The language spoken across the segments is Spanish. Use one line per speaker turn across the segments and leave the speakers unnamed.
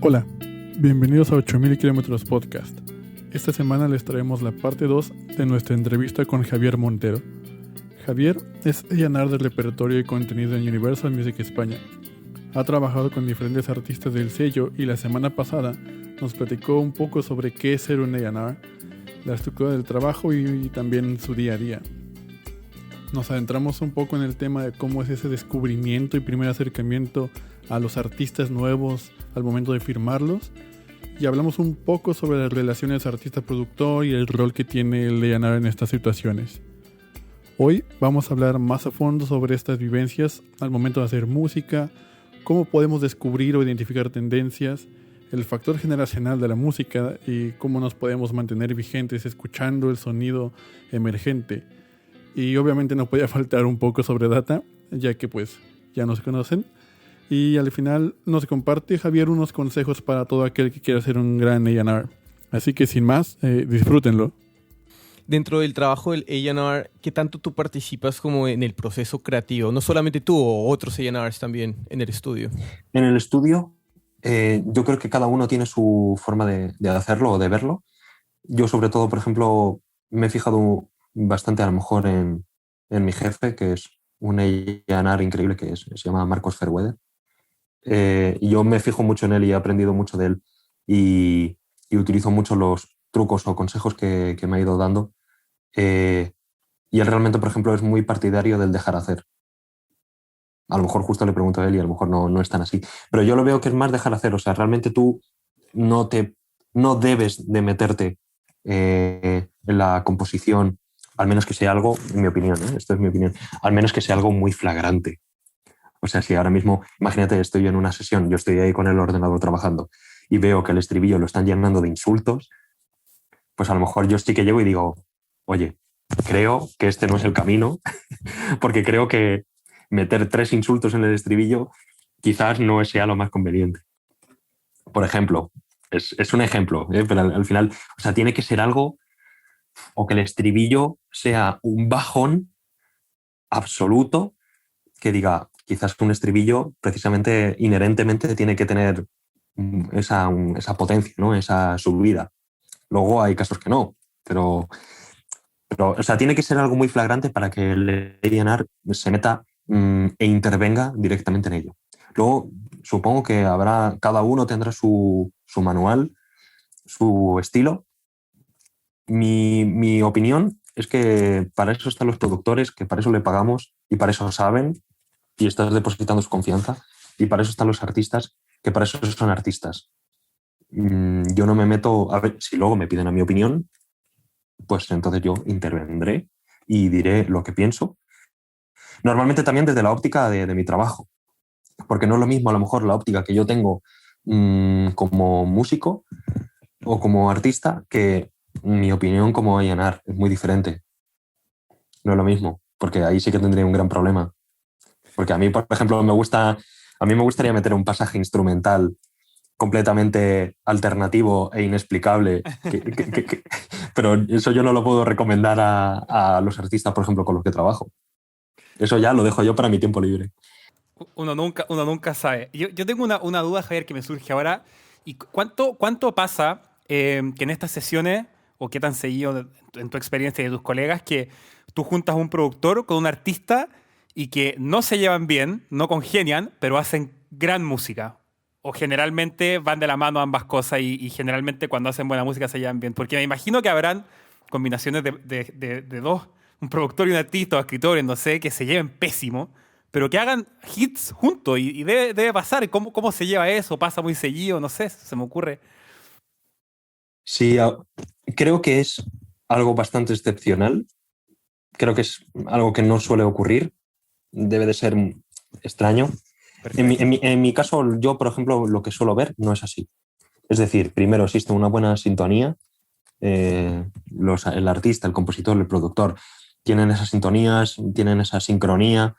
Hola, bienvenidos a 8000 kilómetros podcast. Esta semana les traemos la parte 2 de nuestra entrevista con Javier Montero. Javier es A&R del repertorio y contenido en Universal Music España. Ha trabajado con diferentes artistas del sello y la semana pasada nos platicó un poco sobre qué es ser un A&R, la estructura del trabajo y también su día a día. Nos adentramos un poco en el tema de cómo es ese descubrimiento y primer acercamiento a los artistas nuevos al momento de firmarlos, y hablamos un poco sobre las relaciones artista-productor y el rol que tiene el A&R en estas situaciones. Hoy vamos a hablar más a fondo sobre estas vivencias al momento de hacer música, cómo podemos descubrir o identificar tendencias, el factor generacional de la música y cómo nos podemos mantener vigentes escuchando el sonido emergente. Y obviamente no podía faltar un poco sobre data, ya que pues ya nos conocen. Y al final nos comparte Javier unos consejos para todo aquel que quiera ser un gran A&R. Así que sin más, disfrútenlo.
Dentro del trabajo del A&R, ¿qué tanto tú participas como en el proceso creativo? No solamente tú o otros A&Rs también en el estudio.
En el estudio, yo creo que cada uno tiene su forma de hacerlo o de verlo. Yo sobre todo, por ejemplo, me he fijado bastante a lo mejor en mi jefe, que es un A&R increíble, se llama Marcos Fairweather. Yo me fijo mucho en él y he aprendido mucho de él y utilizo mucho los trucos o consejos que me ha ido dando. Y él realmente, por ejemplo, es muy partidario del dejar hacer. A lo mejor justo le pregunto a él y a lo mejor no es tan así. Pero yo lo veo que es más dejar hacer. O sea, realmente tú no debes de meterte en la composición, al menos que sea algo, en mi opinión, esto es mi opinión, al menos que sea algo muy flagrante. O sea, si ahora mismo, imagínate, estoy en una sesión, yo estoy ahí con el ordenador trabajando y veo que el estribillo lo están llenando de insultos, pues a lo mejor yo sí que llego y digo, oye, creo que este no es el camino, porque creo que meter 3 insultos en el estribillo quizás no sea lo más conveniente. Por ejemplo, es un ejemplo, pero al final, o sea, tiene que ser algo o que el estribillo sea un bajón absoluto que diga, quizás un estribillo precisamente inherentemente tiene que tener esa potencia, ¿no? Esa subida. Luego hay casos que no, pero o sea, tiene que ser algo muy flagrante para que el A&R se meta e intervenga directamente en ello. Luego, supongo que cada uno tendrá su manual, su estilo. Mi opinión es que para eso están los productores, que para eso le pagamos y para eso saben y estás depositando su confianza, y para eso están los artistas, que para eso son artistas. Yo no me meto, a ver, si luego me piden a mi opinión, pues entonces yo intervendré y diré lo que pienso. Normalmente también desde la óptica de mi trabajo, porque no es lo mismo a lo mejor la óptica que yo tengo como músico o como artista que mi opinión como A&R. Es muy diferente. No es lo mismo, porque ahí sí que tendría un gran problema. Porque a mí, por ejemplo, a mí me gustaría meter un pasaje instrumental completamente alternativo e inexplicable, pero eso yo no lo puedo recomendar a los artistas, por ejemplo, con los que trabajo. Eso ya lo dejo yo para mi tiempo libre.
Uno nunca sabe. Yo tengo una duda, Javier, que me surge ahora. ¿Y cuánto pasa que en estas sesiones, o qué tan seguido en tu experiencia y de tus colegas, que tú juntas un productor con un artista y que no se llevan bien, no congenian, pero hacen gran música? O generalmente van de la mano ambas cosas y generalmente cuando hacen buena música se llevan bien. Porque me imagino que habrán combinaciones de dos, un productor y un artista o escritores, no sé, que se lleven pésimo, pero que hagan hits juntos y debe pasar. ¿Cómo se lleva eso? ¿Pasa muy seguido? No sé, se me ocurre.
Sí, creo que es algo bastante excepcional. Creo que es algo que no suele ocurrir. Debe de ser extraño. En mi caso, yo, por ejemplo, lo que suelo ver no es así. Es decir, primero existe una buena sintonía. El artista, el compositor, el productor tienen esas sintonías, tienen esa sincronía,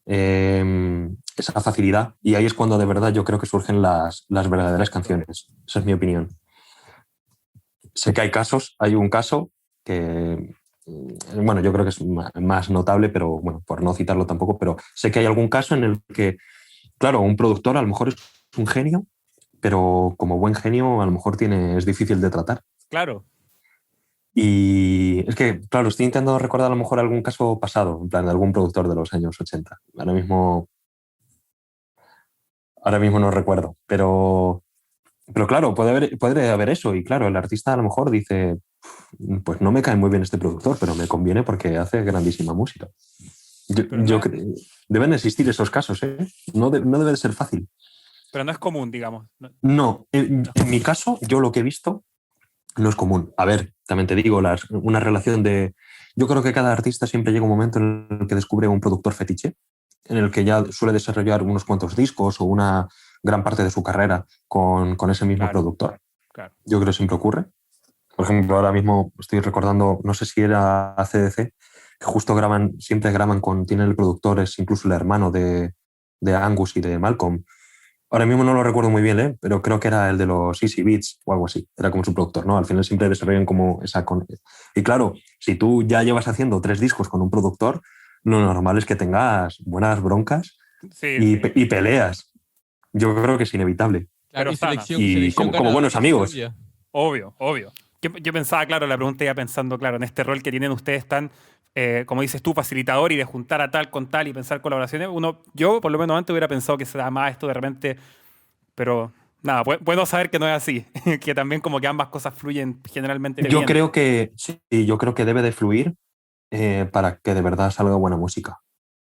esa facilidad, y ahí es cuando de verdad yo creo que surgen las verdaderas canciones. Esa es mi opinión. Sé que hay un caso que, bueno, yo creo que es más notable, pero bueno, por no citarlo tampoco, pero sé que hay algún caso en el que, claro, un productor a lo mejor es un genio, pero como buen genio a lo mejor es difícil de tratar.
Claro.
Y es que, claro, estoy intentando recordar a lo mejor algún caso pasado, en plan de algún productor de los años 80. Ahora mismo no recuerdo, pero claro, puede haber eso. Y claro, el artista a lo mejor dice, pues no me cae muy bien este productor, pero me conviene porque hace grandísima música. Deben existir esos casos, ¿eh? No debe de ser fácil.
Pero no es común, digamos.
No, en mi caso, yo lo que he visto no es común. A ver, también te digo, una relación de... Yo creo que cada artista siempre llega un momento en el que descubre un productor fetiche, en el que ya suele desarrollar unos cuantos discos o una gran parte de su carrera con ese mismo productor.
Claro.
Yo creo que siempre ocurre. Por ejemplo, ahora mismo estoy recordando, no sé si era CDC, que justo siempre graban tienen el productor, es incluso el hermano de Angus y de Malcolm. Ahora mismo no lo recuerdo muy bien, ¿eh? Pero creo que era el de los Easy Beats o algo así. Era como su productor, ¿no? Al final siempre desarrollan como esa... Y claro, si tú ya llevas haciendo 3 discos con un productor, lo normal es que tengas buenas broncas y peleas. Yo creo que es inevitable.
Claro,
y como buenos amigos.
Obvio. Yo pensaba, claro, la pregunta iba pensando, claro, en este rol que tienen ustedes tan, como dices tú, facilitador y de juntar a tal con tal y pensar colaboraciones. Yo, por lo menos antes, hubiera pensado que se da más esto de repente, pero nada, bueno saber que no es así, que también como que ambas cosas fluyen generalmente bien.
Yo creo que debe de fluir para que de verdad salga buena música,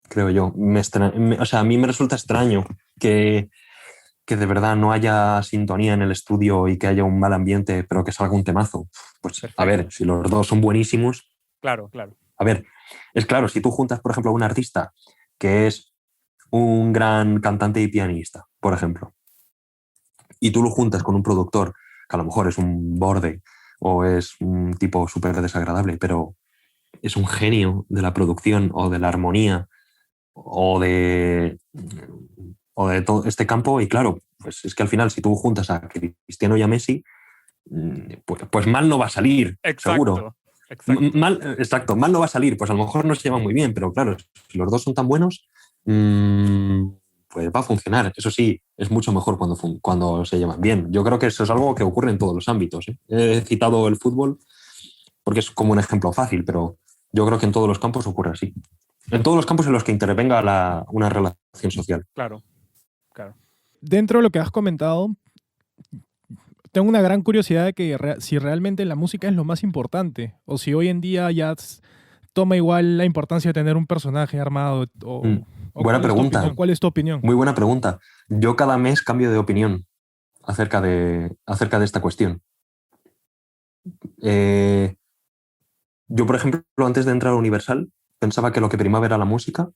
creo yo. O sea, a mí me resulta extraño que de verdad no haya sintonía en el estudio y que haya un mal ambiente, pero que salga un temazo. Pues perfecto. A ver, si los dos son buenísimos...
Claro.
A ver, es claro, si tú juntas, por ejemplo, a un artista que es un gran cantante y pianista, por ejemplo, y tú lo juntas con un productor que a lo mejor es un borde o es un tipo súper desagradable, pero es un genio de la producción o de la armonía o de todo este campo, y claro, pues es que al final si tú juntas a Cristiano y a Messi, pues mal no va a salir, seguro. Exacto, mal no va a salir, pues a lo mejor no se llevan muy bien, pero claro, si los dos son tan buenos, pues va a funcionar. Eso sí, es mucho mejor cuando se llevan bien. Yo creo que eso es algo que ocurre en todos los ámbitos, ¿eh? He citado el fútbol porque es como un ejemplo fácil, pero yo creo que en todos los campos ocurre así. En todos los campos en los que intervenga una relación social.
Claro.
Dentro de lo que has comentado, tengo una gran curiosidad de que si realmente la música es lo más importante, o si hoy en día ya toma igual la importancia de tener un personaje armado.
Buena pregunta.
¿Cuál es tu opinión?
Muy buena pregunta. Yo cada mes cambio de opinión acerca de esta cuestión. Yo, por ejemplo, antes de entrar a Universal, pensaba que lo que primaba era la música,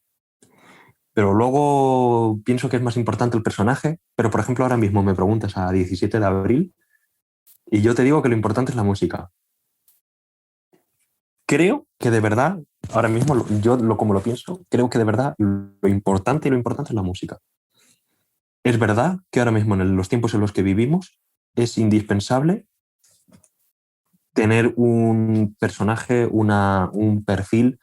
pero luego pienso que es más importante el personaje. Pero, por ejemplo, ahora mismo me preguntas a 17 de abril y yo te digo que lo importante es la música. Creo que de verdad, ahora mismo, como lo pienso, creo que de verdad lo importante es la música. Es verdad que ahora mismo, en los tiempos en los que vivimos, es indispensable tener un personaje, un perfil,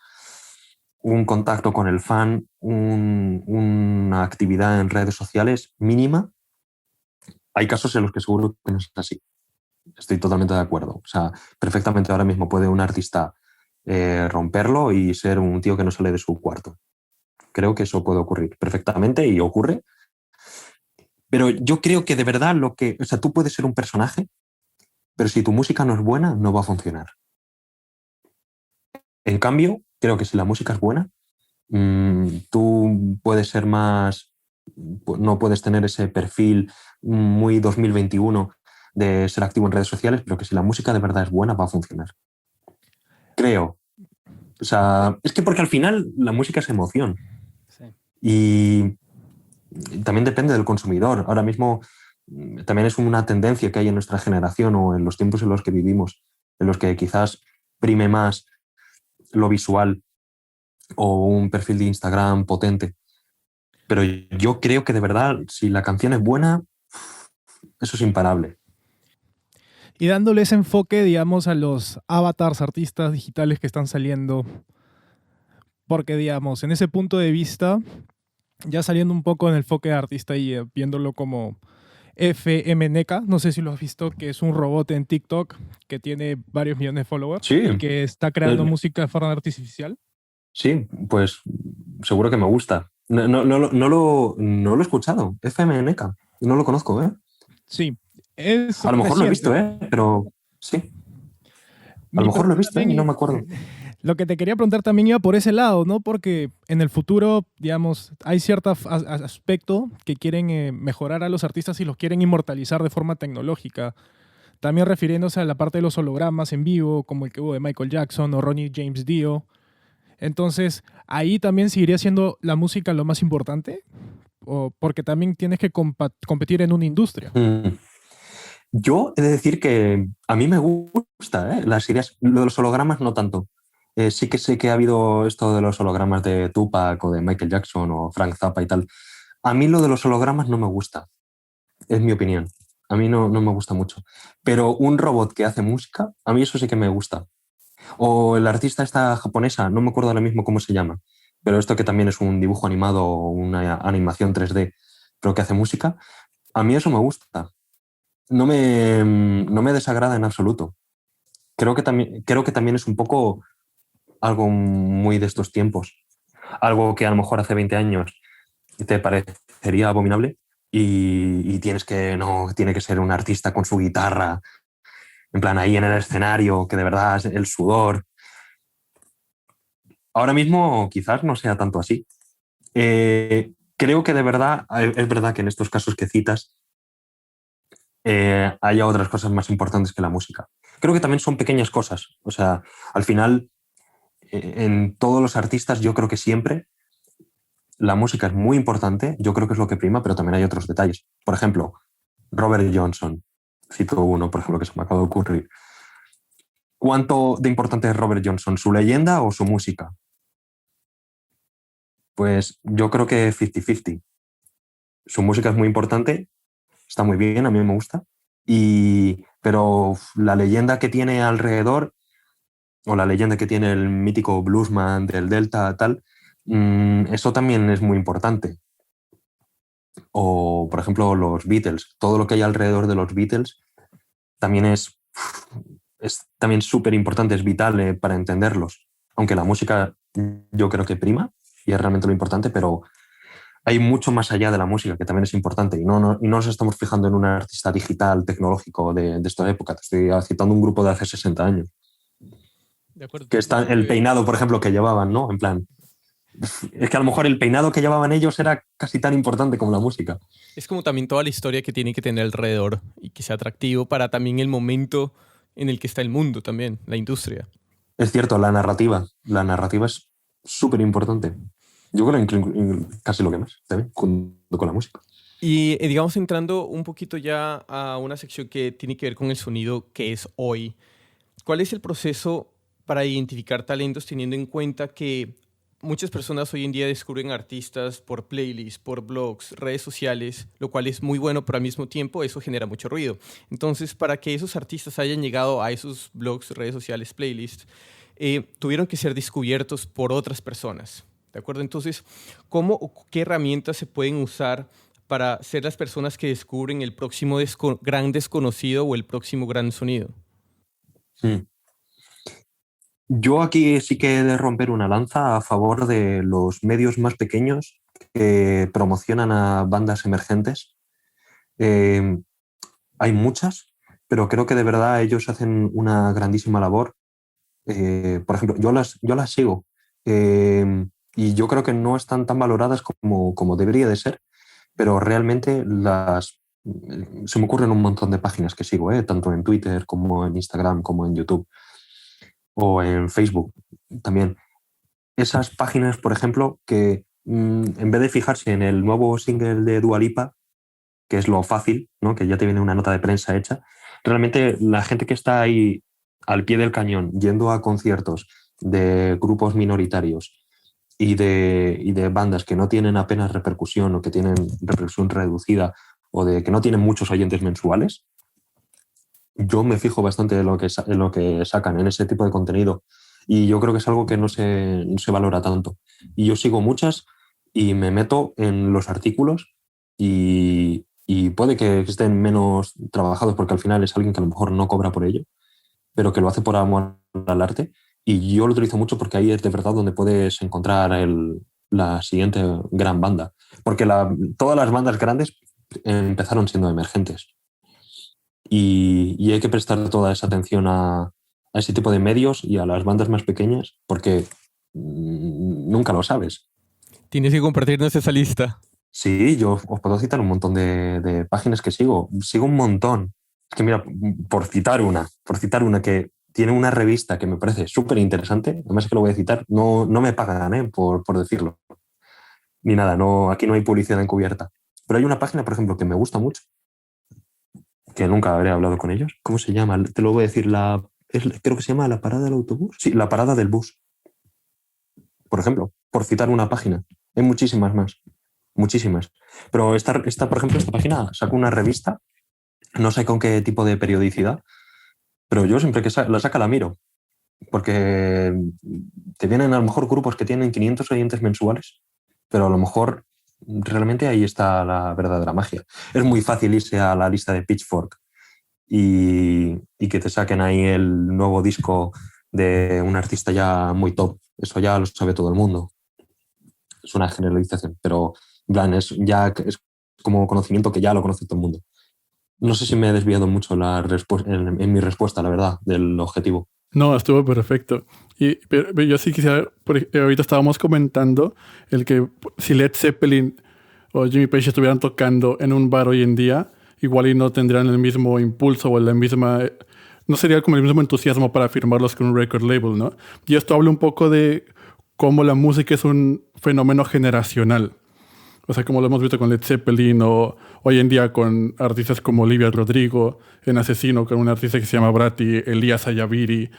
un contacto con el fan, una actividad en redes sociales mínima. Hay casos en los que seguro que no es así. Estoy totalmente de acuerdo. O sea, perfectamente ahora mismo puede un artista romperlo y ser un tío que no sale de su cuarto. Creo que eso puede ocurrir perfectamente y ocurre. Pero yo creo que de verdad o sea, tú puedes ser un personaje, pero si tu música no es buena, no va a funcionar. En cambio, creo que si la música es buena, tú puedes ser más, no puedes tener ese perfil muy 2021 de ser activo en redes sociales, pero que si la música de verdad es buena, va a funcionar. Creo. O sea, es que porque al final la música es emoción.
Sí.
Y también depende del consumidor. Ahora mismo también es una tendencia que hay en nuestra generación o en los tiempos en los que vivimos, en los que quizás prime más lo visual o un perfil de Instagram potente. Pero yo creo que de verdad, si la canción es buena, eso es imparable.
Y dándole ese enfoque, digamos, a los avatars, artistas digitales que están saliendo. Porque, digamos, en ese punto de vista, ya saliendo un poco en el enfoque de artista y viéndolo como FMNK, no sé si lo has visto, que es un robot en TikTok que tiene varios millones de followers
Sí,
y que está creando
eh,
música de forma artificial.
sí, pues seguro que me gusta. No lo he escuchado. FMNK. No lo conozco, ¿eh?
Sí, es
A lo mejor lo he visto,
reciente.
¿eh? Pero sí, a lo
Mi
mejor lo he
pregunta
visto, ¿eh? Y no
también,
me acuerdo.
lo que te quería preguntar también iba por ese lado, ¿no? Porque en el futuro, digamos, hay cierto aspecto que quieren mejorar a los artistas y los quieren inmortalizar de forma tecnológica. También refiriéndose a la parte de los hologramas en vivo, como el que hubo de Michael Jackson o Ronnie James Dio. Entonces, ahí también seguiría siendo la música lo más importante, o porque también tienes que competir en una industria.
Mm. Yo he de decir que a mí me gusta, ¿eh? Las ideas, lo de los hologramas no tanto. Sí que sé que ha habido esto de los hologramas de Tupac o de Michael Jackson o Frank Zappa y tal. A mí lo de los hologramas no me gusta, es mi opinión. A mí no me gusta mucho. Pero un robot que hace música, a mí eso sí que me gusta. O el artista esta japonesa, no me acuerdo ahora mismo cómo se llama, pero esto que también es un dibujo animado o una animación 3D, pero que hace música, a mí eso me gusta. No me desagrada en absoluto. Creo que también es un poco algo muy de estos tiempos. Algo que a lo mejor hace 20 años te parecería abominable y tiene que ser un artista con su guitarra, en plan ahí en el escenario, que de verdad es el sudor. Ahora mismo quizás no sea tanto así. Creo que de verdad, es verdad que en estos casos que citas, haya otras cosas más importantes que la música. Creo que también son pequeñas cosas. O sea, al final, en todos los artistas, yo creo que siempre la música es muy importante, yo creo que es lo que prima, pero también hay otros detalles. Por ejemplo, Robert Johnson, cito uno, por ejemplo, que se me acaba de ocurrir. ¿Cuánto de importante es Robert Johnson? ¿Su leyenda o su música? Pues yo creo que 50-50. Su música es muy importante, está muy bien, a mí me gusta, pero la leyenda que tiene alrededor, o la leyenda que tiene el mítico bluesman del Delta, tal, eso también es muy importante. O, por ejemplo, los Beatles, todo lo que hay alrededor de los Beatles también es también súper importante, es vital para entenderlos. Aunque la música yo creo que prima y es realmente lo importante, pero hay mucho más allá de la música que también es importante y no nos estamos fijando en un artista digital, tecnológico de esta época. Te estoy citando un grupo de hace 60 años.
De acuerdo,
Que está el peinado, por ejemplo, que llevaban, ¿no? En plan, es que a lo mejor el peinado que llevaban ellos era casi tan importante como la música.
es como también toda la historia que tiene que tener alrededor y que sea atractivo para también el momento en el que está el mundo también, la industria.
Es cierto, la narrativa es súper importante. Yo creo que casi lo que más, también, junto con la música.
Y digamos entrando un poquito ya a una sección que tiene que ver con el sonido que es hoy. ¿Cuál es el proceso para identificar talentos teniendo en cuenta que muchas personas hoy en día descubren artistas por playlists, por blogs, redes sociales, lo cual es muy bueno, pero al mismo tiempo eso genera mucho ruido? Entonces, para que esos artistas hayan llegado a esos blogs, redes sociales, playlists, tuvieron que ser descubiertos por otras personas. ¿De acuerdo? Entonces, ¿cómo o qué herramientas se pueden usar para ser las personas que descubren el próximo gran desconocido o el próximo gran sonido?
Mm. Yo aquí sí que he de romper una lanza a favor de los medios más pequeños que promocionan a bandas emergentes. Eh, Hay muchas, pero creo que de verdad ellos hacen una grandísima labor. Por ejemplo, yo las sigo, y yo creo que no están tan valoradas como debería de ser, pero realmente se me ocurren un montón de páginas que sigo, tanto en Twitter como en Instagram, como en YouTube o en Facebook también. Esas páginas, por ejemplo, que en vez de fijarse en el nuevo single de Dua Lipa, que es lo fácil, ¿no? Que ya te viene una nota de prensa hecha, realmente la gente que está ahí al pie del cañón, yendo a conciertos de grupos minoritarios y de bandas que no tienen apenas repercusión o que tienen repercusión reducida o de que no tienen muchos oyentes mensuales, yo me fijo bastante en lo que sacan en ese tipo de contenido y yo creo que es algo que no se valora tanto. Y yo sigo muchas y me meto en los artículos y y puede que estén menos trabajados porque al final es alguien que a lo mejor no cobra por ello, pero que lo hace por amor al arte. Y yo lo utilizo mucho porque ahí es de verdad donde puedes encontrar la siguiente gran banda. Porque todas las bandas grandes empezaron siendo emergentes. Y hay que prestar toda esa atención a ese tipo de medios y a las bandas más pequeñas porque nunca lo sabes.
Tienes que compartirnos esa lista.
Sí, yo os puedo citar un montón de páginas que sigo. Sigo un montón. Es que mira, por citar una que tiene una revista que me parece súper interesante, además es que lo voy a citar, no, no me pagan por decirlo, ni nada, no, aquí no hay publicidad encubierta. Pero hay una página, por ejemplo, que me gusta mucho, que nunca habré hablado con ellos. ¿Cómo se llama? Te lo voy a decir, creo que se llama La Parada del Autobús. Sí, La Parada del Bus, por ejemplo, por citar una página. Hay muchísimas más, muchísimas. Pero por ejemplo, esta página saca una revista, no sé con qué tipo de periodicidad, pero yo siempre que la saca la miro, porque te vienen a lo mejor grupos que tienen 500 oyentes mensuales, pero a lo mejor realmente ahí está la verdadera magia. Es muy fácil irse a la lista de Pitchfork y que te saquen ahí el nuevo disco de un artista ya muy top. Eso ya lo sabe todo el mundo. Es una generalización, pero en plan, es como conocimiento que ya lo conoce todo el mundo. No sé si me he desviado mucho en mi respuesta, la verdad, del objetivo.
No, estuvo perfecto. Pero yo sí quisiera, ahorita estábamos comentando el que si Led Zeppelin o Jimmy Page estuvieran tocando en un bar hoy en día, igual y no tendrían el mismo impulso o la misma... No sería como el mismo entusiasmo para firmarlos con un record label, ¿no? Y esto habla un poco de cómo la música es un fenómeno generacional. O sea, como lo hemos visto con Led Zeppelin o hoy en día con artistas como Olivia Rodrigo, en Asesino, con un artista que se llama Bratti, Elías Ayaviri,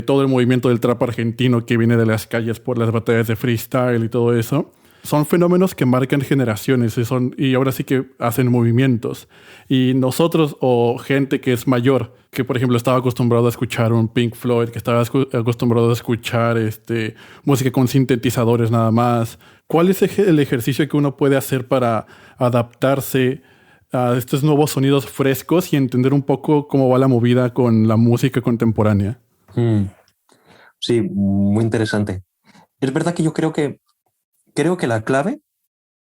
todo el movimiento del trap argentino que viene de las calles por las batallas de freestyle y todo eso. Son fenómenos que marcan generaciones y ahora sí que hacen movimientos. Y nosotros o gente que es mayor, que por ejemplo estaba acostumbrado a escuchar un Pink Floyd, que estaba acostumbrado a escuchar música con sintetizadores nada más, ¿cuál es el ejercicio que uno puede hacer para adaptarse a estos nuevos sonidos frescos y entender un poco cómo va la movida con la música contemporánea?
Sí, muy interesante. Es verdad que yo creo que la clave,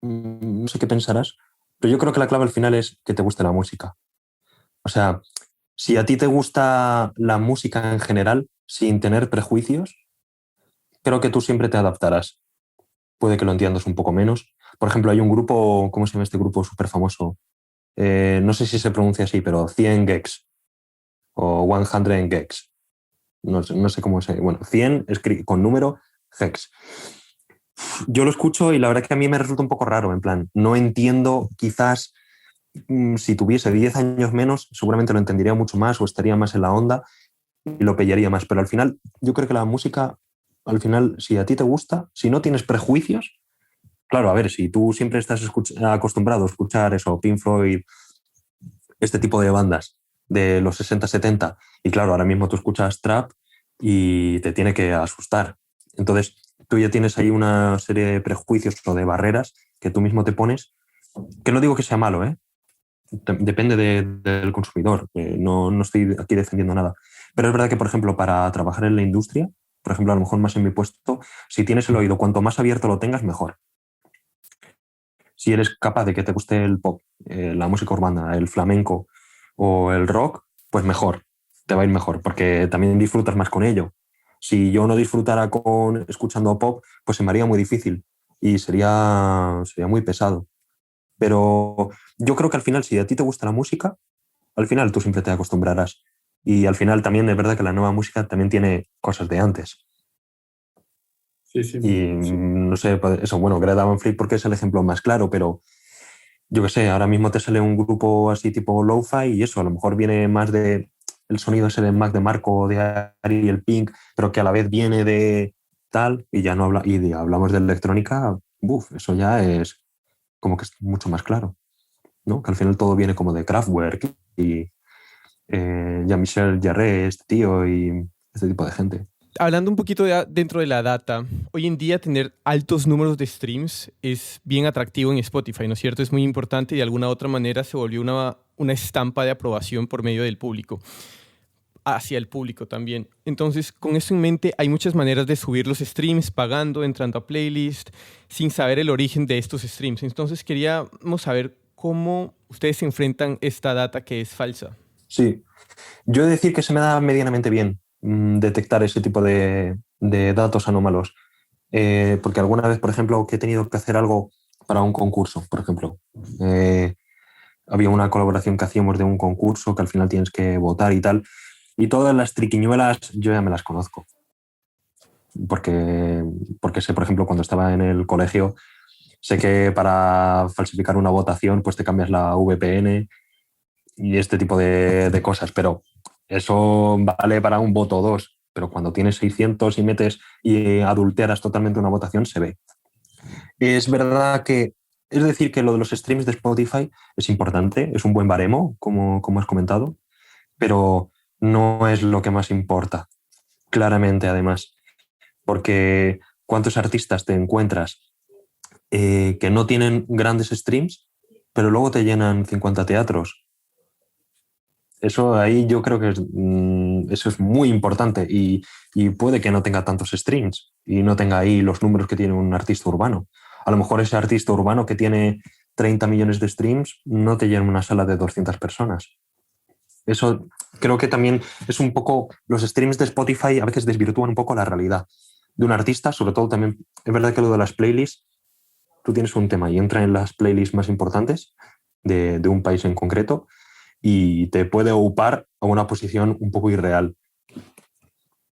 no sé qué pensarás, pero yo creo que la clave al final es que te guste la música. O sea, si a ti te gusta la música en general, sin tener prejuicios, creo que tú siempre te adaptarás. Puede que lo entiendas un poco menos. Por ejemplo, hay un grupo, ¿cómo se llama este grupo súper famoso? No sé si se pronuncia así, pero 100 Gex o 100 Gex. No sé cómo se... Bueno, 100 con número, Gex. Yo lo escucho y la verdad que a mí me resulta un poco raro, en plan, no entiendo, quizás si tuviese 10 años menos, seguramente lo entendería mucho más o estaría más en la onda y lo pillaría más, pero al final yo creo que la música, al final, si a ti te gusta, si no tienes prejuicios, claro, a ver, si tú siempre estás acostumbrado a escuchar eso, Pink Floyd, este tipo de bandas de los 60-70, y claro, ahora mismo tú escuchas trap y te tiene que asustar. Entonces, tú ya tienes ahí una serie de prejuicios o de barreras que tú mismo te pones, que no digo que sea malo, ¿eh? Depende del consumidor, no estoy aquí defendiendo nada. Pero es verdad que, por ejemplo, para trabajar en la industria, por ejemplo, a lo mejor más en mi puesto, si tienes el oído, cuanto más abierto lo tengas, mejor. Si eres capaz de que te guste el pop, la música urbana, el flamenco o el rock, pues mejor, te va a ir mejor, porque también disfrutas más con ello. Si yo no disfrutara escuchando pop, pues se me haría muy difícil y sería muy pesado. Pero yo creo que al final, si a ti te gusta la música, al final tú siempre te acostumbrarás. Y al final también es verdad que la nueva música también tiene cosas de antes.
Sí, sí.
Y no sé, eso, bueno, Greta Van Fleet porque es el ejemplo más claro, pero yo qué sé, ahora mismo te sale un grupo así tipo lo-fi y eso, a lo mejor viene más de el sonido ese de Mac de Marco, de Ari el Pink, pero que a la vez viene de tal y ya no hablamos de electrónica, eso ya es como que es mucho más claro, ¿no? Que al final todo viene como de Kraftwerk y Jean-Michel Jarre, este tío y este tipo de gente.
Hablando un poquito dentro de la data, hoy en día tener altos números de streams es bien atractivo en Spotify, ¿no es cierto? Es muy importante y de alguna otra manera se volvió una estampa de aprobación por medio del público, hacia el público también. Entonces, con eso en mente, hay muchas maneras de subir los streams, pagando, entrando a playlist, sin saber el origen de estos streams. Entonces, queríamos saber cómo ustedes se enfrentan esta data que es falsa.
Sí, yo he de decir que se me da medianamente bien detectar ese tipo de datos anómalos. Porque alguna vez, por ejemplo, que he tenido que hacer algo para un concurso, por ejemplo. Había una colaboración que hacíamos de un concurso que al final tienes que votar y tal. Y todas las triquiñuelas yo ya me las conozco. Porque sé, por ejemplo, cuando estaba en el colegio, sé que para falsificar una votación pues te cambias la VPN y este tipo de cosas. Pero eso vale para un voto o dos. Pero cuando tienes 600 y metes y adulteras totalmente una votación, se ve. Es verdad que, es decir, que lo de los streams de Spotify es importante, es un buen baremo, como has comentado, pero no es lo que más importa, claramente además, porque ¿cuántos artistas te encuentras que no tienen grandes streams, pero luego te llenan 50 teatros? Eso ahí yo creo que eso es muy importante y puede que no tenga tantos streams y no tenga ahí los números que tiene un artista urbano. A lo mejor ese artista urbano que tiene 30 millones de streams no te llena una sala de 200 personas. Eso creo que también es un poco, los streams de Spotify a veces desvirtúan un poco la realidad de un artista, sobre todo también, es verdad que lo de las playlists, tú tienes un tema y entra en las playlists más importantes de un país en concreto y te puede upar a una posición un poco irreal.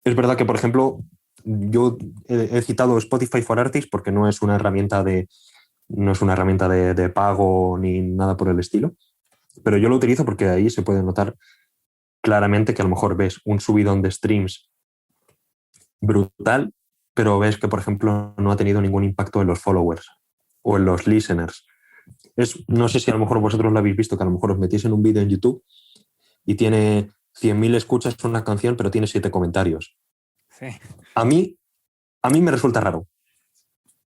Es verdad que, por ejemplo, yo he citado Spotify for Artists porque no es una herramienta de pago ni nada por el estilo, pero yo lo utilizo porque ahí se puede notar claramente que a lo mejor ves un subidón de streams brutal, pero ves que, por ejemplo, no ha tenido ningún impacto en los followers o en los listeners. No sé si a lo mejor vosotros lo habéis visto, que a lo mejor os metís en un vídeo en YouTube y tiene 100.000 escuchas una canción, pero tiene 7 comentarios.
Sí.
A mí me resulta raro.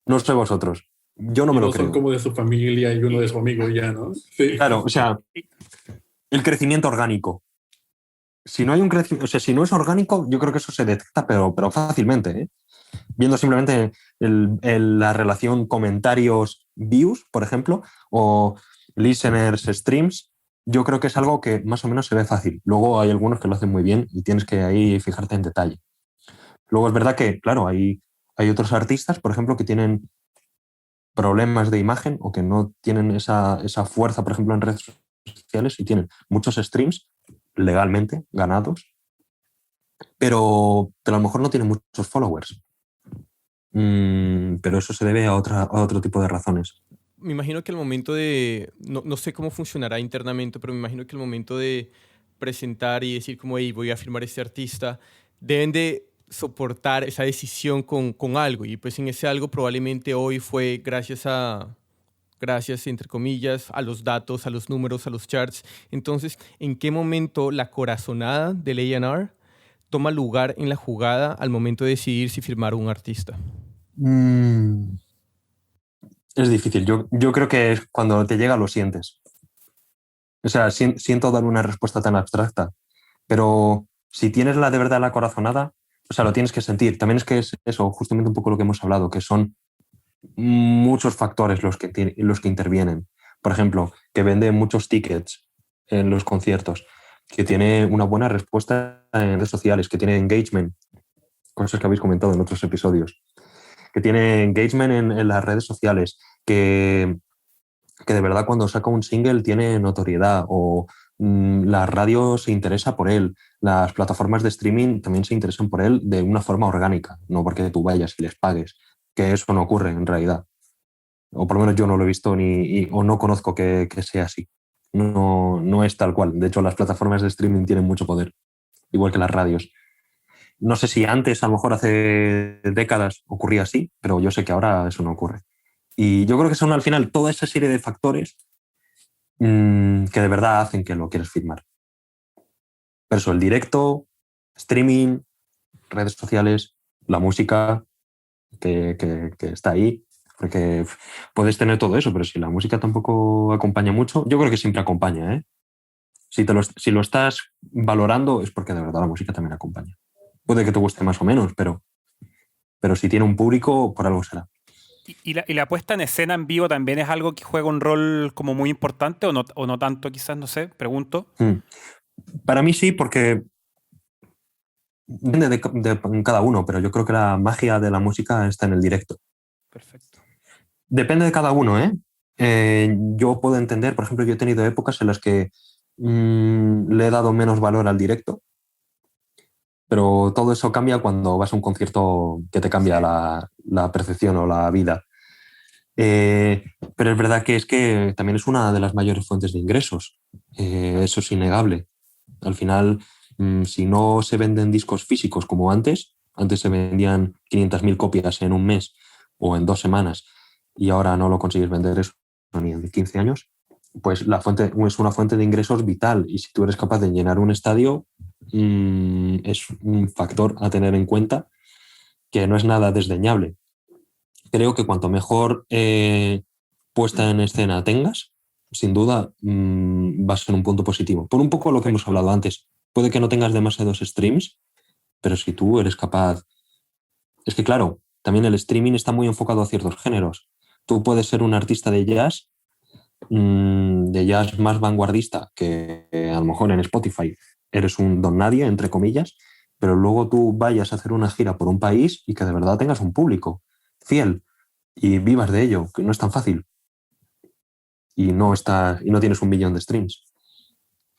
No sé vosotros. Yo no
Y
me lo
dos son
creo.
como de su familia y uno de su amigo ya, ¿no? Sí.
Claro, o sea, el crecimiento orgánico. Si no hay un crecimiento, o sea, si no es orgánico, yo creo que eso se detecta, pero fácilmente, ¿eh? Viendo simplemente la relación comentarios-views, por ejemplo, o listeners-streams, yo creo que es algo que más o menos se ve fácil. Luego hay algunos que lo hacen muy bien y tienes que ahí fijarte en detalle. Luego es verdad que, claro, hay otros artistas, por ejemplo, que tienen problemas de imagen o que no tienen esa fuerza, por ejemplo, en redes sociales y tienen muchos streams legalmente ganados, pero a lo mejor no tienen muchos followers. Pero eso se debe a otro tipo de razones.
Me imagino que al momento de, no sé cómo funcionará internamente, pero me imagino que al momento de presentar y decir como, hey, voy a firmar a este artista, deben de soportar esa decisión con algo. Y pues en ese algo probablemente hoy fue gracias, entre comillas, a los datos, a los números, a los charts. Entonces, ¿en qué momento la corazonada del A&R toma lugar en la jugada al momento de decidir si firmar a un artista?
Es difícil. Yo creo que es cuando te llega lo sientes. O sea, siento dar una respuesta tan abstracta, pero si tienes de verdad la corazonada, o sea, lo tienes que sentir. También es que es eso, justamente un poco lo que hemos hablado, que son muchos factores los que intervienen. Por ejemplo, que vende muchos tickets en los conciertos, que tiene una buena respuesta en redes sociales, que tiene engagement, cosas que habéis comentado en otros episodios, que tiene engagement en las redes sociales, que de verdad cuando saca un single tiene notoriedad o la radio se interesa por él, las plataformas de streaming también se interesan por él de una forma orgánica, no porque tú vayas y les pagues, que eso no ocurre en realidad. O por lo menos yo no lo he visto o no conozco que sea así. No es tal cual. De hecho, las plataformas de streaming tienen mucho poder, igual que las radios. No sé si antes, a lo mejor hace décadas, ocurría así, pero yo sé que ahora eso no ocurre. Y yo creo que son al final toda esa serie de factores que de verdad hacen que lo quieras firmar. Pero eso, el directo, streaming, redes sociales, la música que está ahí, porque puedes tener todo eso, pero si la música tampoco acompaña mucho, yo creo que siempre acompaña, ¿eh? Si lo estás valorando es porque de verdad la música también acompaña. Puede que te guste más o menos, pero si tiene un público, por algo será.
¿Y la puesta en escena en vivo también es algo que juega un rol como muy importante o no tanto quizás? No sé, pregunto.
Para mí sí, porque depende de cada uno, pero yo creo que la magia de la música está en el directo.
Perfecto.
Depende de cada uno, ¿eh? Yo puedo entender, por ejemplo, yo he tenido épocas en las que le he dado menos valor al directo, pero todo eso cambia cuando vas a un concierto que te cambia la percepción o la vida. Pero es verdad que es que también es una de las mayores fuentes de ingresos. Eso es innegable. Al final, si no se venden discos físicos como antes se vendían 500.000 copias en un mes o en 2 semanas y ahora no lo consigues vender eso ni en 15 años, pues la fuente es una fuente de ingresos vital y si tú eres capaz de llenar un estadio, es un factor a tener en cuenta que no es nada desdeñable. Creo que cuanto mejor puesta en escena tengas, sin duda va a ser un punto positivo. Por un poco lo que hemos hablado antes, puede que no tengas demasiados streams, pero si tú eres capaz... Es que claro, también el streaming está muy enfocado a ciertos géneros. Tú puedes ser un artista de jazz más vanguardista que a lo mejor en Spotify eres un don nadie, entre comillas, pero luego tú vayas a hacer una gira por un país y que de verdad tengas un público fiel y vivas de ello, que no es tan fácil. Y no tienes 1 millón de streams.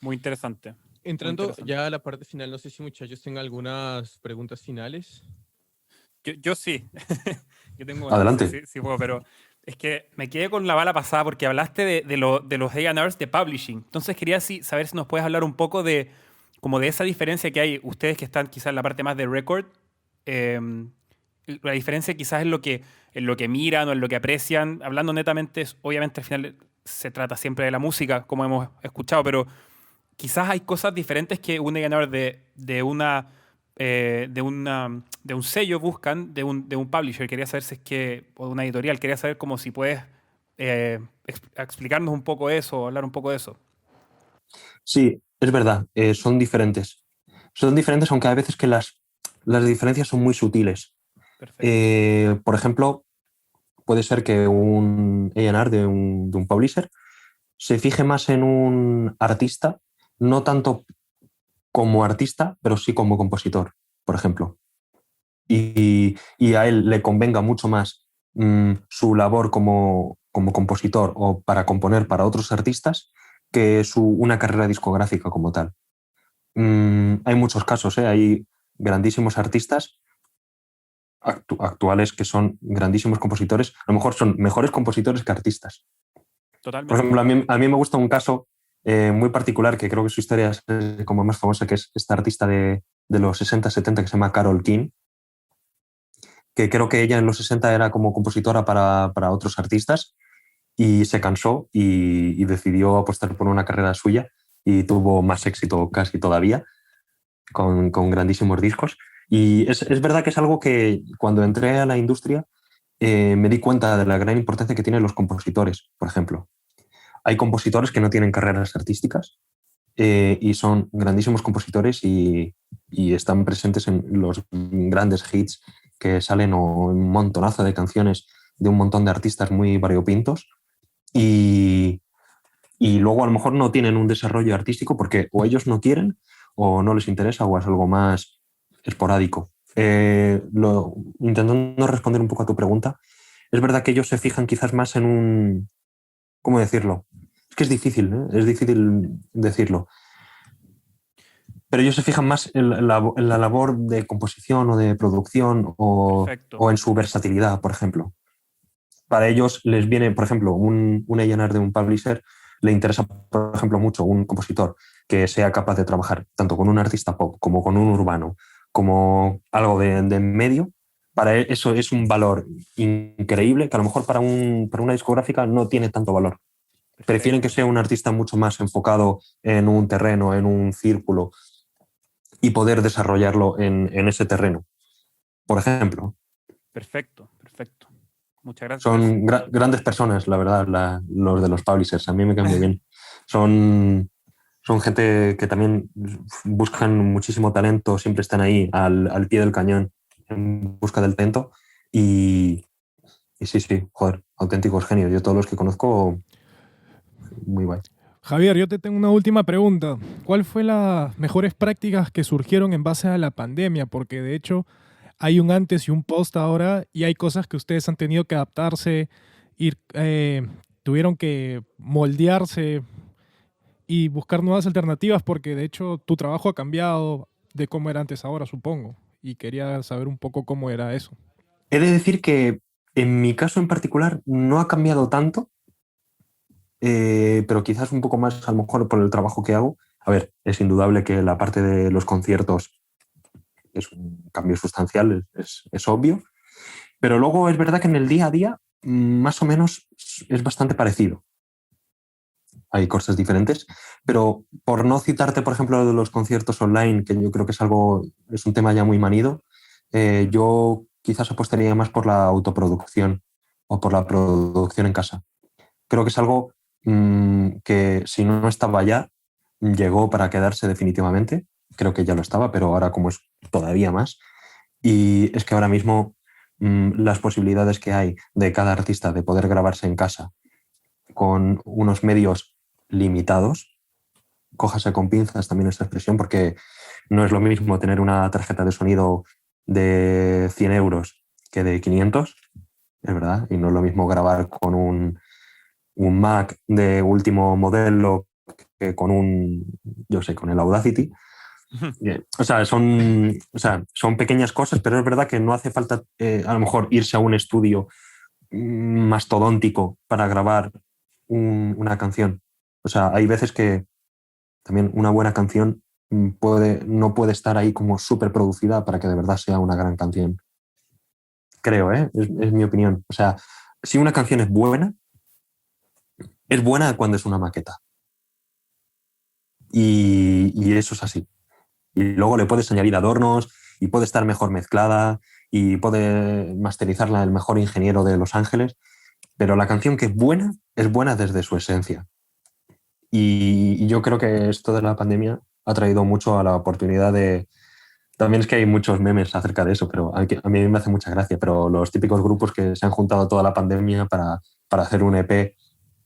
Muy interesante.
Entrando ya a la parte final, no sé si muchachos tengan algunas preguntas finales.
Yo sí. Yo tengo una.
Adelante.
Sí, puedo, pero es que me quedé con la bala pasada porque hablaste de los A&Rs de publishing. Entonces quería saber si nos puedes hablar un poco de esa diferencia que hay, ustedes que están quizás en la parte más de record, la diferencia quizás en lo que miran o en lo que aprecian. Hablando netamente, obviamente al final se trata siempre de la música, como hemos escuchado, pero quizás hay cosas diferentes que un A&R de un sello buscan, de un publisher. Quería saber si es que, o de una editorial, quería saber como si puedes explicarnos un poco eso, hablar un poco de eso.
Sí, es verdad, son diferentes. Son diferentes, aunque hay veces que las diferencias son muy sutiles. Por ejemplo, puede ser que un A&R de un publisher se fije más en un artista, no tanto como artista, pero sí como compositor, por ejemplo. Y a él le convenga mucho más su labor como compositor o para componer para otros artistas que una carrera discográfica como tal. Hay muchos casos, hay grandísimos artistas actuales que son grandísimos compositores, a lo mejor son mejores compositores que artistas.
Totalmente.
Por ejemplo, a mí me gusta un caso muy particular que creo que su historia es como más famosa, que es esta artista de los 60-70 que se llama Carole King, que creo que ella en los 60 era como compositora para otros artistas y se cansó y decidió apostar por una carrera suya y tuvo más éxito casi todavía con grandísimos discos. Y es verdad que es algo que cuando entré a la industria me di cuenta de la gran importancia que tienen los compositores, por ejemplo. Hay compositores que no tienen carreras artísticas y son grandísimos compositores y están presentes en los grandes hits que salen o un montonazo de canciones de un montón de artistas muy variopintos y luego a lo mejor no tienen un desarrollo artístico porque o ellos no quieren o no les interesa o es algo más esporádico. Intentando responder un poco a tu pregunta, es verdad que ellos se fijan quizás más en un... ¿Cómo decirlo? Es que es difícil decirlo. Pero ellos se fijan más en la labor de composición o de producción o en su versatilidad, por ejemplo. Para ellos les viene, por ejemplo, un A&R de un publisher, le interesa, por ejemplo, mucho un compositor que sea capaz de trabajar tanto con un artista pop como con un urbano, como algo de medio. Para él eso es un valor increíble que a lo mejor para una discográfica no tiene tanto valor. Prefieren que sea un artista mucho más enfocado en un terreno, en un círculo, y poder desarrollarlo en ese terreno. Por ejemplo,
Perfecto, perfecto. Muchas gracias por eso.
son grandes personas, la verdad, los de los publishers. A mí me caen muy bien. Son gente que también buscan muchísimo talento, siempre están ahí al pie del cañón en busca del talento. Y sí, joder, auténticos genios. Yo todos los que conozco, muy guay.
Javier, yo te tengo una última pregunta. ¿Cuál fue las mejores prácticas que surgieron en base a la pandemia? Porque de hecho hay un antes y un post ahora y hay cosas que ustedes han tenido que adaptarse, tuvieron que moldearse y buscar nuevas alternativas porque de hecho tu trabajo ha cambiado de cómo era antes ahora, supongo. Y quería saber un poco cómo era eso.
He de decir que en mi caso en particular no ha cambiado tanto, pero quizás un poco más a lo mejor por el trabajo que hago. A ver, es indudable que la parte de los conciertos es un cambio sustancial, es obvio, pero luego es verdad que en el día a día más o menos es bastante parecido. Hay cosas diferentes, pero por no citarte, por ejemplo, de los conciertos online, que yo creo que es un tema ya muy manido, yo quizás apostaría más por la autoproducción o por la producción en casa. Creo que es algo que si no estaba ya, llegó para quedarse definitivamente. Creo que ya lo estaba, pero ahora como es todavía más. Y es que ahora mismo las posibilidades que hay de cada artista de poder grabarse en casa con unos medios limitados, cójase con pinzas también esta expresión, porque no es lo mismo tener una tarjeta de sonido de 100 euros que de 500, es verdad, y no es lo mismo grabar con un Mac de último modelo que con con el Audacity. Son pequeñas cosas, pero es verdad que no hace falta a lo mejor irse a un estudio mastodóntico para grabar una canción. O sea, hay veces que también una buena canción no puede estar ahí como súper producida para que de verdad sea una gran canción. Creo, ¿eh? Es mi opinión. O sea, si una canción es buena cuando es una maqueta. Y eso es así. Y luego le puedes añadir adornos y puede estar mejor mezclada y puede masterizarla el mejor ingeniero de Los Ángeles, pero la canción que es buena desde su esencia. Y yo creo que esto de la pandemia ha traído mucho a la oportunidad de... También es que hay muchos memes acerca de eso, pero a mí me hace mucha gracia, pero los típicos grupos que se han juntado toda la pandemia para hacer un EP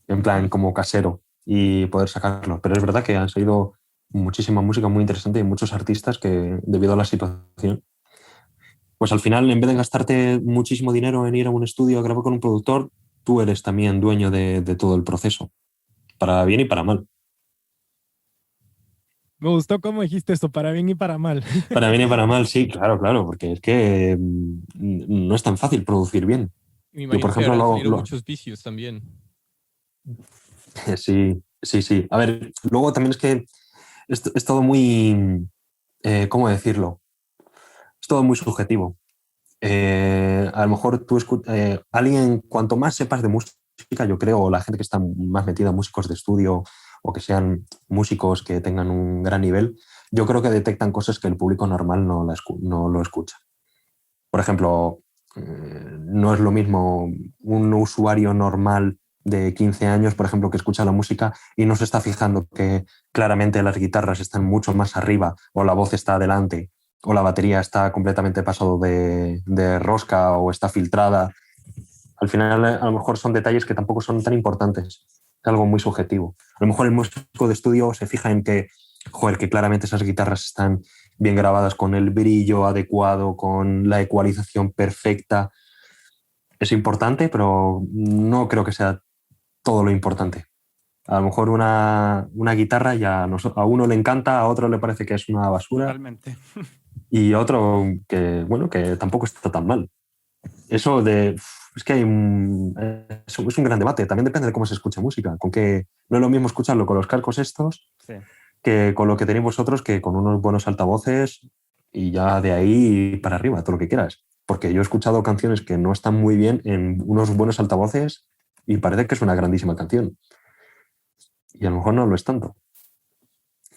en plan como casero y poder sacarlo. Pero es verdad que han salido muchísima música muy interesante y muchos artistas que, debido a la situación, pues al final, en vez de gastarte muchísimo dinero en ir a un estudio a grabar con un productor, tú eres también dueño de todo el proceso, para bien y para mal.
Me gustó cómo dijiste esto, para bien y para mal.
Para bien y para mal, sí, claro, porque es que no es tan fácil producir bien.
Me
Yo, por
imagino que
ejemplo,
habrán salido muchos vicios también.
sí. A ver, luego también es que es todo muy, ¿cómo decirlo? Es todo muy subjetivo. A lo mejor alguien, cuanto más sepas de música, yo creo, o la gente que está más metida, músicos de estudio o que sean músicos que tengan un gran nivel, yo creo que detectan cosas que el público normal no lo escucha. Por ejemplo, no es lo mismo un usuario normal de 15 años, por ejemplo, que escucha la música y no se está fijando que claramente las guitarras están mucho más arriba o la voz está adelante o la batería está completamente pasado de rosca o está filtrada. Al final, a lo mejor son detalles que tampoco son tan importantes. Es algo muy subjetivo. A lo mejor el músico de estudio se fija en que, joder, que claramente esas guitarras están bien grabadas con el brillo adecuado, con la ecualización perfecta. Es importante, pero no creo que sea todo lo importante. A lo mejor una guitarra a uno le encanta, a otro le parece que es una basura
Totalmente.
y a otro que tampoco está tan mal. Eso es que es un gran debate. También depende de cómo se escucha música. No es lo mismo escucharlo con los cascos estos
Sí.
que con lo que tenéis vosotros, que con unos buenos altavoces y ya de ahí para arriba, todo lo que quieras. Porque yo he escuchado canciones que no están muy bien en unos buenos altavoces y parece que es una grandísima canción. Y a lo mejor no lo es tanto.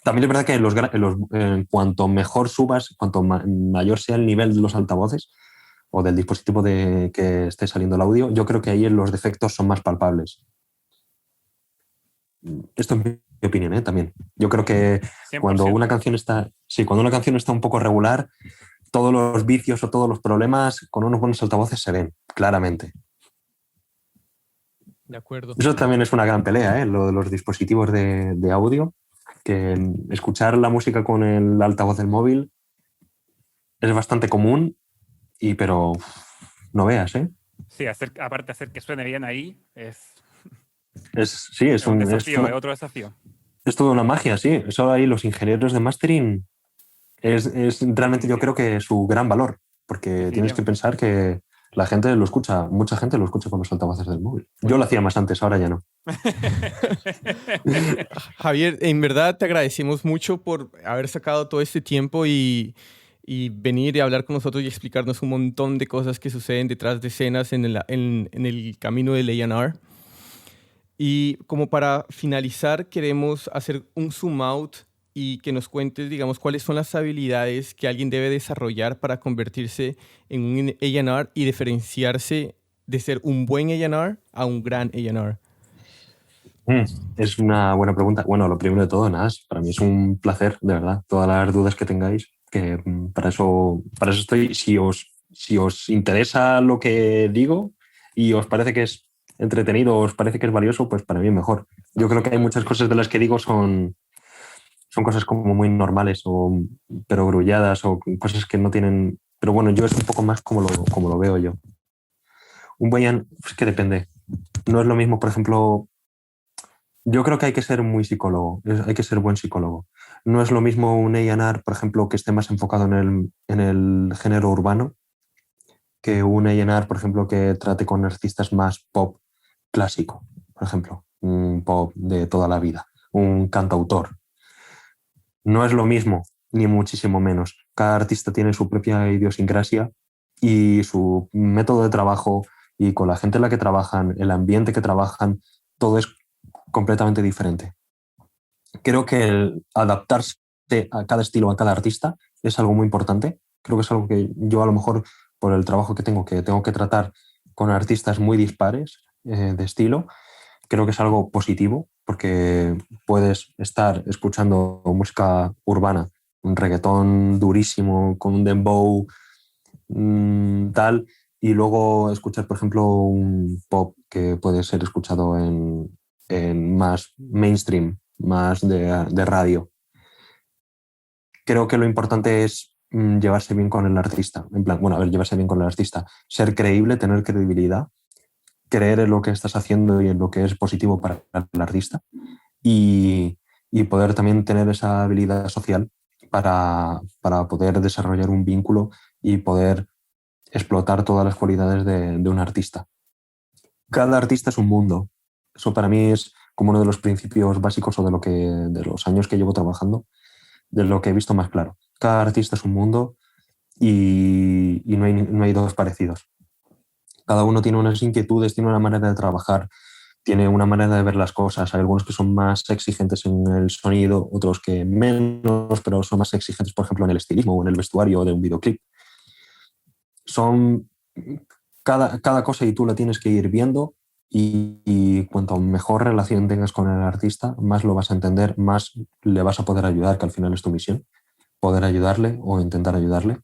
También es verdad que en cuanto mejor subas, cuanto mayor sea el nivel de los altavoces o del dispositivo que esté saliendo el audio, yo creo que ahí los defectos son más palpables. Esto es mi opinión, ¿eh? También. Yo creo que
100%.
cuando una canción está un poco regular, todos los vicios o todos los problemas con unos buenos altavoces se ven claramente.
De acuerdo.
Eso también es una gran pelea, ¿eh? Lo de los dispositivos de audio, que escuchar la música con el altavoz del móvil es bastante común, pero no veas, ¿eh?
Sí, aparte de hacer que suene bien ahí, es
Es
un desafío, es otro desafío.
es toda una magia, sí. Eso ahí los ingenieros de mastering es realmente yo creo que su gran valor, porque tienes que pensar que la gente lo escucha, mucha gente lo escucha con los altavoces del móvil. Yo lo hacía más antes, ahora ya no.
Javier, en verdad te agradecemos mucho por haber sacado todo este tiempo y venir y hablar con nosotros y explicarnos un montón de cosas que suceden detrás de escenas en el camino del A&R. Y como para finalizar, queremos hacer un zoom out y que nos cuentes, digamos, cuáles son las habilidades que alguien debe desarrollar para convertirse en un A&R y diferenciarse de ser un buen A&R a un gran A&R.
Es una buena pregunta. Bueno, lo primero de todo, nada, para mí es un placer, de verdad, todas las dudas que tengáis, que para eso estoy. Si os interesa lo que digo y os parece que es entretenido, os parece que es valioso, pues para mí mejor. Yo creo que hay muchas cosas de las que digo son cosas como muy normales o pero grulladas o cosas que no tienen... Pero bueno, yo es un poco más como lo veo yo. Un buen... Es que depende. No es lo mismo, por ejemplo... Yo creo que hay que ser muy psicólogo, hay que ser buen psicólogo. No es lo mismo un A&R, por ejemplo, que esté más enfocado en el género urbano, que un A&R, por ejemplo, que trate con artistas más pop clásico, por ejemplo, un pop de toda la vida, un cantautor. No es lo mismo, ni muchísimo menos. Cada artista tiene su propia idiosincrasia y su método de trabajo y con la gente en la que trabajan, el ambiente que trabajan, todo es completamente diferente. Creo que el adaptarse a cada estilo, a cada artista, es algo muy importante. Creo que es algo que yo a lo mejor, por el trabajo que tengo que tratar con artistas muy dispares de estilo, creo que es algo positivo porque puedes estar escuchando música urbana, un reggaetón durísimo, con un dembow tal, y luego escuchar, por ejemplo, un pop que puede ser escuchado en más mainstream, más de radio. Creo que lo importante es llevarse bien con el artista. En plan, bueno, a ver, llevarse bien con el artista. Ser creíble, tener credibilidad, creer en lo que estás haciendo y en lo que es positivo para el artista y poder también tener esa habilidad social para poder desarrollar un vínculo y poder explotar todas las cualidades de un artista. Cada artista es un mundo. Eso para mí es como uno de los principios básicos o de los años que llevo trabajando, de lo que he visto más claro. Cada artista es un mundo y no hay dos parecidos. Cada uno tiene unas inquietudes, tiene una manera de trabajar, tiene una manera de ver las cosas. Hay algunos que son más exigentes en el sonido, otros que menos, pero son más exigentes, por ejemplo, en el estilismo o en el vestuario de un videoclip. Son cada cosa y tú la tienes que ir viendo y cuanto mejor relación tengas con el artista, más lo vas a entender, más le vas a poder ayudar, que al final es tu misión, poder ayudarle o intentar ayudarle,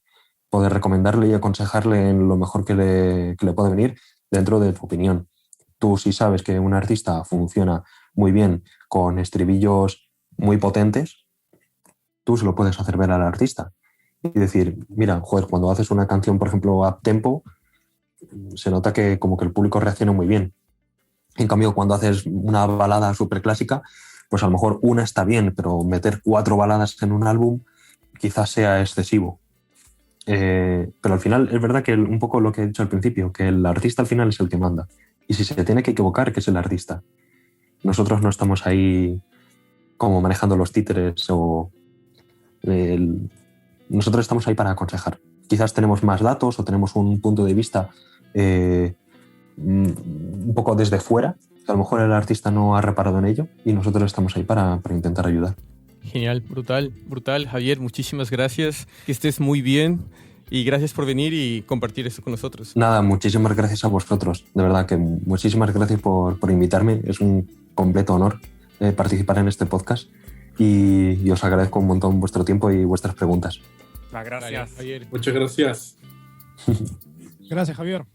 poder recomendarle y aconsejarle en lo mejor que le puede venir dentro de tu opinión. Tú si sabes que un artista funciona muy bien con estribillos muy potentes, tú se lo puedes hacer ver al artista y decir, mira, joder, cuando haces una canción, por ejemplo, up tempo, se nota que como que el público reacciona muy bien. En cambio, cuando haces una balada súper clásica, pues a lo mejor una está bien, pero meter 4 baladas en un álbum quizás sea excesivo. Pero al final es verdad que un poco lo que he dicho al principio, que el artista al final es el que manda. Y si se tiene que equivocar, que es el artista. Nosotros no estamos ahí como manejando los títeres o... Nosotros estamos ahí para aconsejar. Quizás tenemos más datos o tenemos un punto de vista un poco desde fuera, que a lo mejor el artista no ha reparado en ello y nosotros estamos ahí para intentar ayudar.
Genial, brutal, brutal. Javier, muchísimas gracias. Que estés muy bien y gracias por venir y compartir esto con nosotros.
Nada, muchísimas gracias a vosotros. De verdad que muchísimas gracias por invitarme. Es un completo honor participar en este podcast y os agradezco un montón vuestro tiempo y vuestras preguntas.
Gracias.
Vale, Javier.
Muchas gracias. Gracias, Javier.